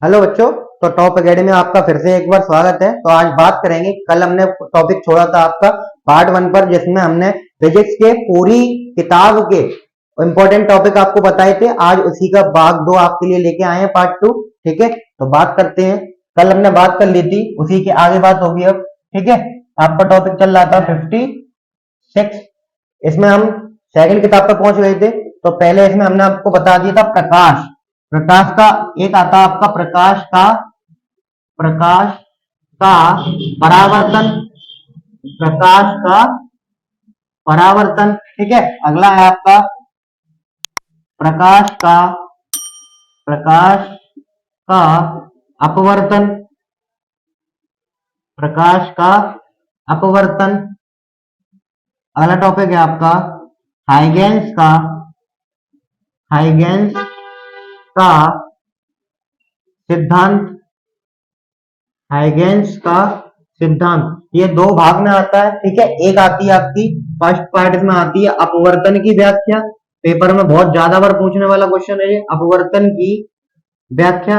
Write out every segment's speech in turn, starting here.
Hello बच्चों। तो top academy में आपका फिर से एक बार स्वागत है। तो आज बात करेंगे, कल हमने टॉपिक छोड़ा था आपका पार्ट 1 पर, जिसमें हमने फिजिक्स के पूरी किताब के इंपॉर्टेंट टॉपिक आपको बताए थे। आज उसी का भाग 2 आपके लिए लेके आए हैं, पार्ट 2। ठीक है, तो बात करते हैं। कल हमने बात कर ली थी, उसी की आगे बात होगी अब। ठीक है, आपका टॉपिक चल रहा था 56। इसमें हम सेकंड किताब पर पहुंच गए थे। तो पहले इसमें हमने आपको बता दिया था प्रकाश। प्रकाश का एक आता है आपका प्रकाश का परावर्तन। प्रकाश का परावर्तन, ठीक है। अगला है आपका प्रकाश का प्रकाश का अपवर्तन। प्रकाश का अपवर्तन। अगला टॉपिक है आपका हाइगेंस का हाइगेंस का सिद्धांत। हाइगेंस का सिद्धांत, ये दो भाग में आता है। ठीक है, एक आती है आपकी फर्स्ट पार्ट में आती है अपवर्तन की व्याख्या। पेपर में बहुत ज्यादा बार पूछने वाला क्वेश्चन है ये, अपवर्तन की व्याख्या।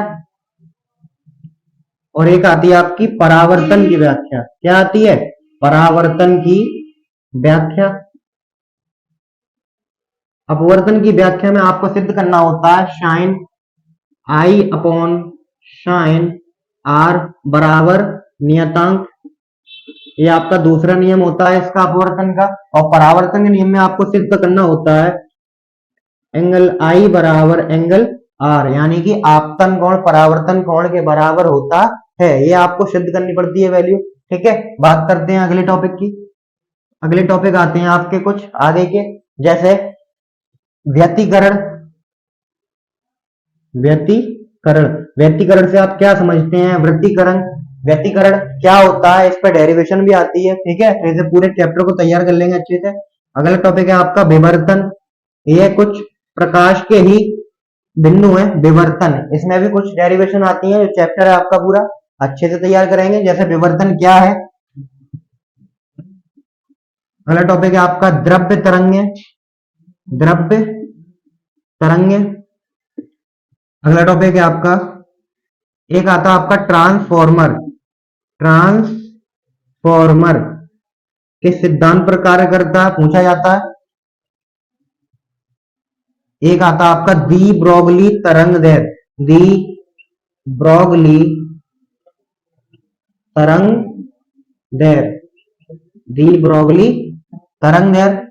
और एक आती है आपकी परावर्तन की व्याख्या। क्या आती है? परावर्तन की व्याख्या। अपवर्तन की व्याख्या में आपको सिद्ध करना होता है sine i upon sine r बराबर नियतांक। ये आपका दूसरा नियम होता है इसका, अपवर्तन का। और परावर्तन के नियम में आपको सिद्ध करना होता है एंगल आई बराबर एंगल आर, यानी कि आपतन कोण परावर्तन कोण के बराबर होता है। ये आपको सिद्ध करनी पड़ती है वैल्यू। ठीक है, बात करते हैं अगले टॉपिक की। अगले टॉपिक आते हैं आपके कुछ आगे के, जैसे व्यतिकरण। व्यतिकरण व्यतिकरण से आप क्या समझते हैं? वृत्तीकरण। व्यतिकरण क्या होता है, इस पर डेरिवेशन भी आती है। ठीक है, तो इसे पूरे चैप्टर को तैयार कर लेंगे अच्छे से। अगला टॉपिक है आपका विवर्तन। ये कुछ प्रकाश के ही बिंदु है विवर्तन, इसमें भी कुछ डेरिवेशन आती है। जो चैप्टर है आपका पूरा अच्छे से तैयार करेंगे। जैसे विवर्तन क्या है। अगला टॉपिक है आपका द्रव्य तरंगे। द्रव्य तरंगे। अगला टॉपिक है आपका, एक आता है आपका ट्रांसफॉर्मर। ट्रांसफॉर्मर किस सिद्धांत पर कार्य करता है, पूछा जाता है। एक आता है आपका दी ब्रोगली तरंगदैर्घ्य। दी ब्रोगली तरंगदैर्घ्य। दी ब्रोगली तरंगदैर्घ्य।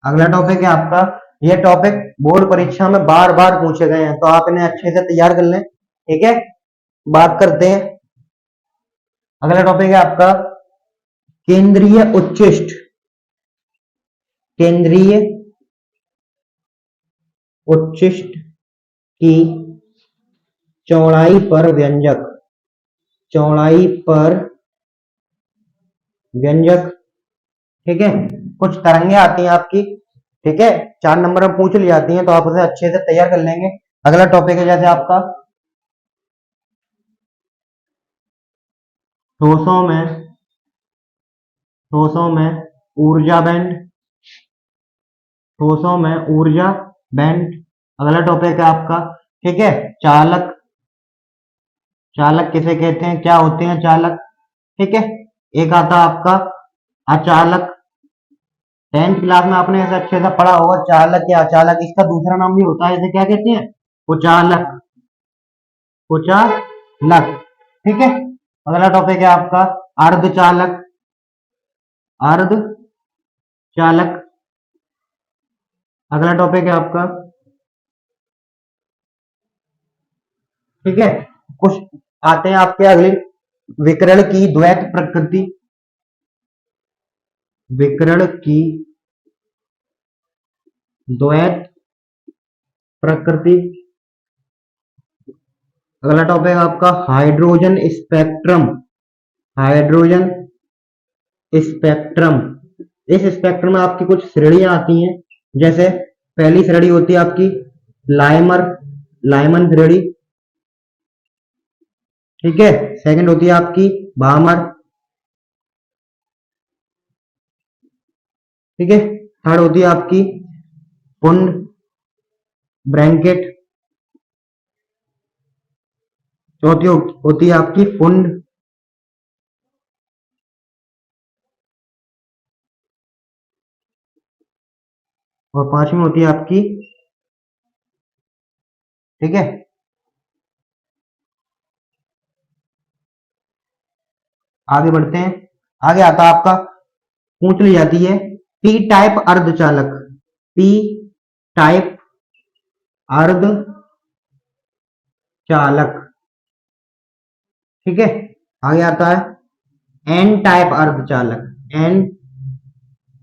अगला टॉपिक है आपका, ये टॉपिक बोर्ड परीक्षा में बार बार पूछे गए हैं, तो आप इन्हें अच्छे से तैयार कर लें। ठीक है, बात करते हैं। अगला टॉपिक है आपका केंद्रीय उच्चिष्ट। केंद्रीय उच्चिष्ट की चौड़ाई पर व्यंजक। चौड़ाई पर व्यंजक। ठीक है, कुछ तरंगे आती हैं आपकी। ठीक है, 4 नंबर में पूछ ली जाती हैं, तो आप उसे अच्छे से तैयार कर लेंगे। अगला टॉपिक है जैसे आपका ठोसों में ऊर्जा बैंड। ठोसों में ऊर्जा बैंड। अगला टॉपिक है आपका, ठीक है, चालक। चालक किसे कहते हैं, क्या होते हैं चालक। ठीक है, एक आता है आपका अचालक। 10th क्लास में आपने ऐसे अच्छे से पढ़ा होगा, चालक या अचालक। इसका दूसरा नाम भी होता है, इसे क्या कहते हैं? कुचालक। कुचालक। ठीक है, अगला टॉपिक है आपका अर्धचालक। अर्धचालक। अगला टॉपिक है आपका, ठीक है, कुछ आते हैं आपके अगले, विकिरण की द्वैत प्रकृति। विकिरण की द्वैत प्रकृति। अगला टॉपिक आपका हाइड्रोजन स्पेक्ट्रम। Hydrogen spectrum. इस स्पेक्ट्रम में आपकी कुछ श्रेणियां आती हैं। जैसे पहली श्रेणी होती है आपकी लाइमर लाइमन श्रेणी। ठीक है, सेकंड होती है आपकी बामर। ठीक है, थर्ड होती है आपकी पुंड ब्रैकेट। चौथी होती है आपकी फुंड, और पांचवी होती है आपकी, ठीक है, आगे बढ़ते हैं। आगे आता है आपका, पूछ ली जाती है पी टाइप अर्धचालक, पी टाइप अर्धचालक, ठीक है। आगे आता है एन टाइप अर्धचालक, एन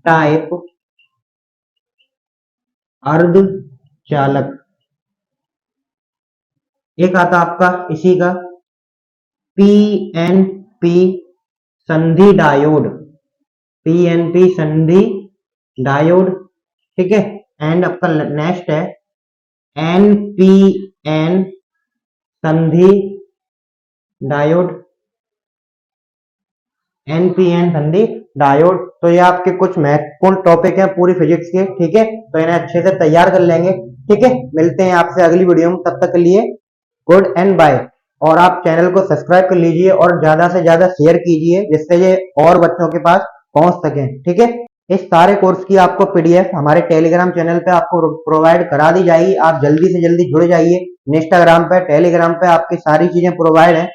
टाइप अर्धचालक। एक आता आपका इसी का पीएनपी संधि डायोड, पीएनपी संधि डायोड, ठीक है। एंड आपका नेक्स्ट है एनपीएन संधि डायोड, एनपीएन संधि डायोड। तो ये आपके कुछ महत्वपूर्ण टॉपिक हैं पूरी फिजिक्स के, ठीक है। तो इन्हें अच्छे से तैयार कर लेंगे, ठीक है। मिलते हैं आपसे अगली वीडियो में, तब तक के लिए गुड एंड बाय। और आप चैनल को सब्सक्राइब कर लीजिए और ज्यादा से ज्यादा शेयर कीजिए, जिससे ये और बच्चों के पास पहुंच सके, ठीक है। इस सारे कोर्स की आपको पीडीएफ हमारे टेलीग्राम चैनल पे आपको प्रोवाइड करा दी जाएगी। आप जल्दी से जल्दी जुड़ जाइए। इंस्टाग्राम पे, टेलीग्राम पे आपकी सारी चीजें प्रोवाइड है।